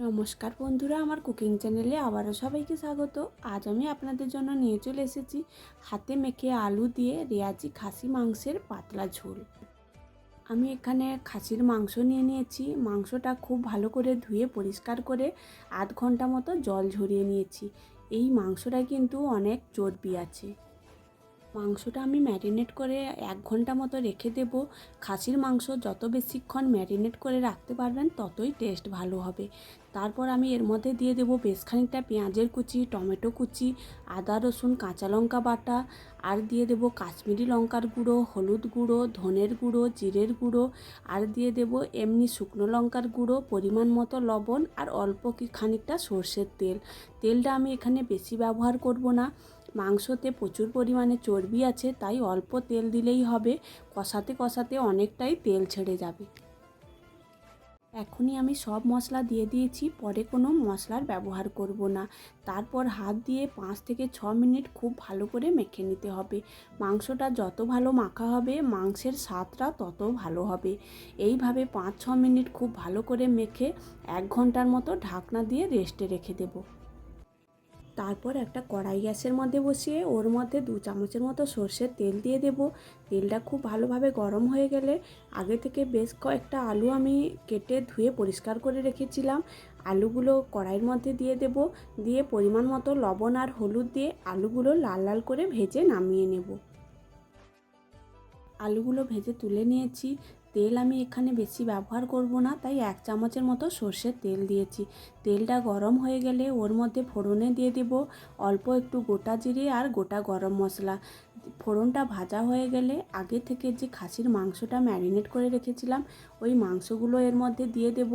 নমস্কার বন্ধুরা, আমার কুকিং চ্যানেলে আবারও সবাইকে স্বাগত। আজ আমি আপনাদের জন্য নিয়ে চলে এসেছি হাতে মেখে আলু দিয়ে রেয়াজি খাসি মাংসের পাতলা ঝোল। আমি এখানে খাসির মাংস নিয়ে নিয়েছি। মাংসটা খুব ভালো করে ধুয়ে পরিষ্কার করে আধ ঘন্টা মতো জল ঝরিয়ে নিয়েছি। এই মাংসটায় কিন্তু অনেক চর্বি আছে। মাংসটা আমি ম্যারিনেট করে 1 ঘন্টা মতো রেখে দেব। খাসির মাংস যত বেশিক্ষণ ম্যারিনেট করে রাখতে পারবেন ততই টেস্ট ভালো হবে। তারপর আমি এর মধ্যে দিয়ে দেব বেশ খানিকটা পেঁয়াজের কুচি, টমেটো কুচি, আদা রসুন কাঁচা লঙ্কা বাটা, আর দিয়ে দেব কাশ্মীরি লঙ্কার গুঁড়ো, হলুদ গুঁড়ো, ধনের গুঁড়ো, জিরের গুঁড়ো, আর দিয়ে দেব এমনি শুকনো লঙ্কার গুঁড়ো, পরিমাণ মতো লবণ, আর অল্প খানিকটা সর্ষের তেল। তেলটা আমি এখানে বেশি ব্যবহার করব না। মাংসতে প্রচুর পরিমাণে চর্বি আছে, তাই অল্প তেল দিলেই হবে। কষাতে কষাতে অনেকটাই তেল ছেড়ে যাবে। এখনই আমি সব মশলা দিয়ে দিয়েছি, পরে কোনো মশলার ব্যবহার করব না। তারপর হাত দিয়ে 5 থেকে 6 মিনিট খুব ভালো করে মেখে নিতে হবে। মাংসটা যত ভালো মাখা হবে মাংসের স্বাদটা তত ভালো হবে। এইভাবে 5-6 মিনিট খুব ভালো করে মেখে 1 ঘন্টার মতো ঢাকনা দিয়ে রেস্টে রেখে দেব। তারপর একটা কড়াই গ্যাসের মধ্যে বসিয়ে ওর মধ্যে 2 চামচের মতো সর্ষের তেল দিয়ে দেব। তেলটা খুব ভালোভাবে গরম হয়ে গেলে আগে থেকে বেশ কয়েকটা আলু আমি কেটে ধুয়ে পরিষ্কার করে রেখেছিলাম, আলুগুলো কড়াইয়ের মধ্যে দিয়ে দেব। দিয়ে পরিমাণ মতো লবণ আর হলুদ দিয়ে আলুগুলো লাল লাল করে ভেজে নামিয়ে নেব। আলুগুলো ভেজে তুলে নিয়েছি। তেল আমি এখানে বেশি ব্যবহার করব না, তাই 1 চামচের মতো সর্ষের তেল দিয়েছি। তেলটা গরম হয়ে গেলে ওর মধ্যে ফোড়নে দিয়ে দেব অল্প একটু গোটা জিরে আর গোটা গরম মশলা। ফোড়নটা ভাজা হয়ে গেলে আগে থেকে যে খাসির মাংসটা ম্যারিনেট করে রেখেছিলাম ওই মাংসগুলো এর মধ্যে দিয়ে দেব।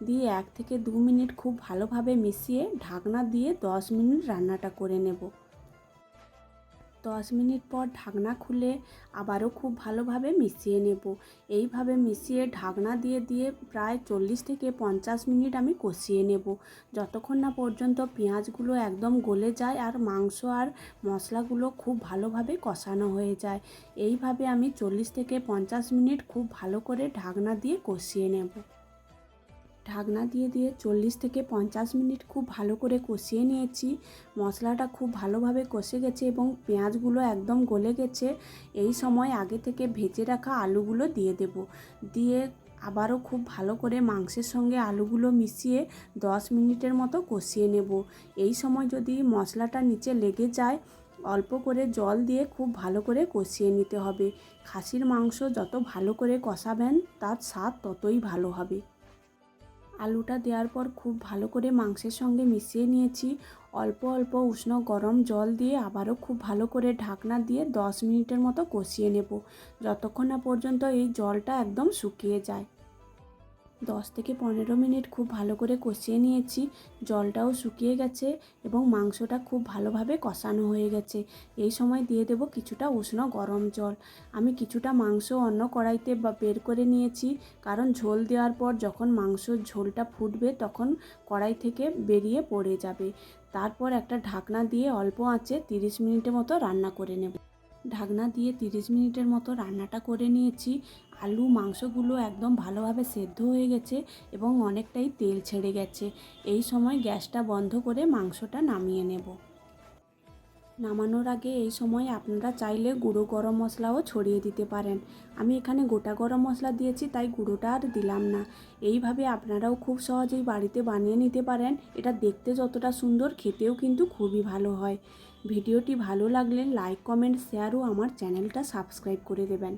দিয়ে 1 থেকে 2 মিনিট খুব ভালোভাবে মিশিয়ে ঢাকনা দিয়ে 10 মিনিট রান্নাটা করে নেব। 10 মিনিট পর ঢাকনা খুলে আবারও খুব ভালোভাবে মিশিয়ে নেব। এইভাবে মিশিয়ে ঢাকনা দিয়ে দিয়ে প্রায় 40 থেকে 50 মিনিট আমি কষিয়ে নেব, যতক্ষণ না পর্যন্ত পেঁয়াজগুলো একদম গলে যায় আর মাংস আর মশলাগুলো খুব ভালোভাবে কষানো হয়ে যায়। এইভাবে আমি 40 থেকে 50 মিনিট খুব ভালো করে ঢাকনা দিয়ে কষিয়ে নেব। ঢাকনা দিয়ে দিয়ে 40 থেকে 50 মিনিট খুব ভালো করে কষিয়ে নিয়েছি। মশলাটা খুব ভালোভাবে কষে গেছে এবং পেঁয়াজগুলো একদম গলে গেছে। এই সময় আগে থেকে ভেজে রাখা আলুগুলো দিয়ে দেব। দিয়ে আবারও খুব ভালো করে মাংসের সঙ্গে আলুগুলো মিশিয়ে 10 মিনিটের মতো কষিয়ে নেব। এই সময় যদি মশলাটা নিচে লেগে যায় অল্প করে জল দিয়ে খুব ভালো করে কষিয়ে নিতে হবে। খাসির মাংস যত ভালো করে কষাবেন তার স্বাদ ততই ভালো হবে। আলুটা দেওয়ার পর খুব ভালো করে মাংসের সঙ্গে মিশিয়ে নিয়েছি। অল্প অল্প উষ্ণ গরম জল দিয়ে আবারও খুব ভালো করে ঢাকনা দিয়ে 10 মিনিটের মতো কষিয়ে নেব, যতক্ষণ না পর্যন্ত এই জলটা একদম শুকিয়ে যায়। 10 থেকে 15 মিনিট খুব ভালো করে কষিয়ে নিয়েছি। জলটাও শুকিয়ে গেছে এবং মাংসটা খুব ভালোভাবে কষানো হয়ে গেছে। এই সময় দিয়ে দেব কিছুটা উষ্ণ গরম জল। আমি কিছুটা মাংস অন্য কড়াইতে বের করে নিয়েছি, কারণ ঝোল দেওয়ার পর যখন মাংসর ঝোলটা ফুটবে তখন কড়াই থেকে বেরিয়ে পড়ে যাবে। তারপর একটা ঢাকনা দিয়ে অল্প আঁচে 30 মিনিটের মতো রান্না করে নেব। ঢাকনা দিয়ে 30 মিনিটের মতো রান্নাটা করে নিয়েছি। আলু মাংসগুলো একদম ভালোভাবে সেদ্ধ হয়ে গেছে এবং অনেকটাই তেল ছেড়ে গেছে। এই সময় গ্যাসটা বন্ধ করে মাংসটা নামিয়ে নেব। নামানোর আগে এই সময় আপনারা চাইলে গুঁড়ো গরম মশলাও ছড়িয়ে দিতে পারেন। আমি এখানে গোটা গরম মশলা দিয়েছি, তাই গুঁড়োটা আর দিলাম না। এইভাবে আপনারাও খুব সহজেই বাড়িতে বানিয়ে নিতে পারেন। এটা দেখতে যতটা সুন্দর, খেতেও কিন্তু খুবই ভালো হয়। ভিডিওটি ভালো লাগলে লাইক, কমেন্ট, শেয়ার ও আমার চ্যানেলটা সাবস্ক্রাইব করে দেবেন।